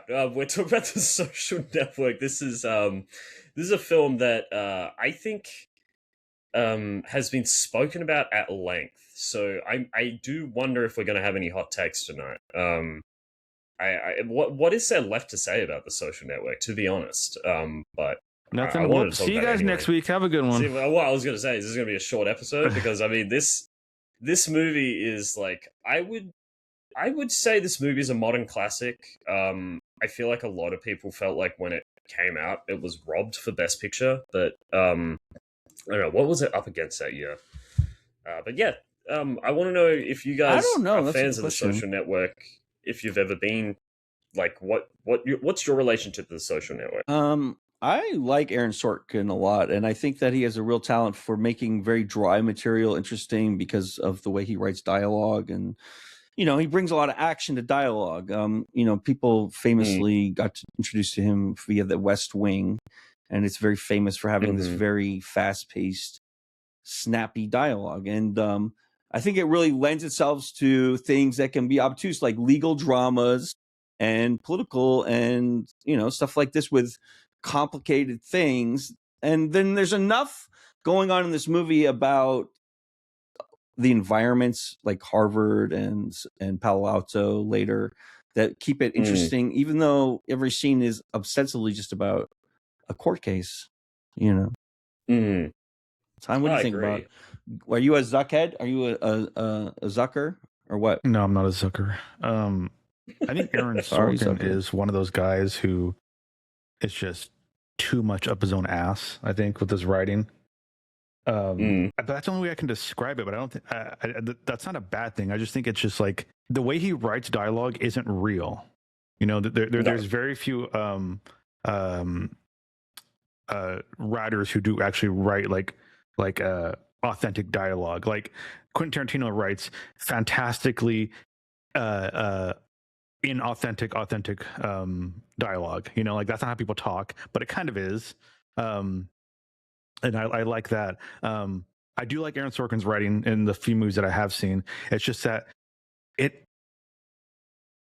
right. We're talking about The Social Network. This is a film that I think has been spoken about at length. So I do wonder if we're going to have any hot takes tonight. What is there left to say about The Social Network? To be honest, but I Nothing. wanted Well, to talk see you about it guys anyway. next week. Have a good one. See, what I was going to say is this is going to be a short episode because I mean this movie is like I would say this movie is a modern classic. I feel like a lot of people felt like when it came out, it was robbed for Best Picture, but I don't know what was it up against that year. But yeah, I want to know if you I guys don't know. are That's a fans good of The question. Social Network. If you've ever been, like, what's your relationship to The Social Network? I like Aaron Sorkin a lot, and I think that he has a real talent for making very dry material interesting because of the way he writes dialogue, and he brings a lot of action to dialogue. People famously got introduced to him via The West Wing, and it's very famous for having this very fast-paced, snappy dialogue. And I think it really lends itself to things that can be obtuse, like legal dramas and political and stuff like this with complicated things. And then there's enough going on in this movie about the environments like Harvard and Palo Alto later that keep it interesting, even though every scene is ostensibly just about a court case. Time, what do you think about? Are you a Zuckhead? Are you a Zucker or what? No, I'm not a Zucker. I think Aaron Sorkin is one of those guys who is just too much up his own ass, I think, with his writing. But that's the only way I can describe it. But I don't think that's not a bad thing. I just think it's just like the way he writes dialogue isn't real. There's very few writers who do actually write like authentic dialogue. Like Quentin Tarantino writes fantastically authentic dialogue. Like that's not how people talk, but it kind of is. And I like that. I do like Aaron Sorkin's writing in the few movies that I have seen. It's just that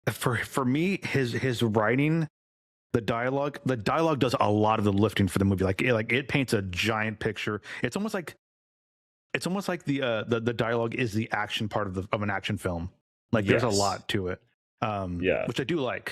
for me, his writing, the dialogue does a lot of the lifting for the movie. Like it paints a giant picture. It's almost like the dialogue is the action part of an action film. Like there's a lot to it. Which I do like.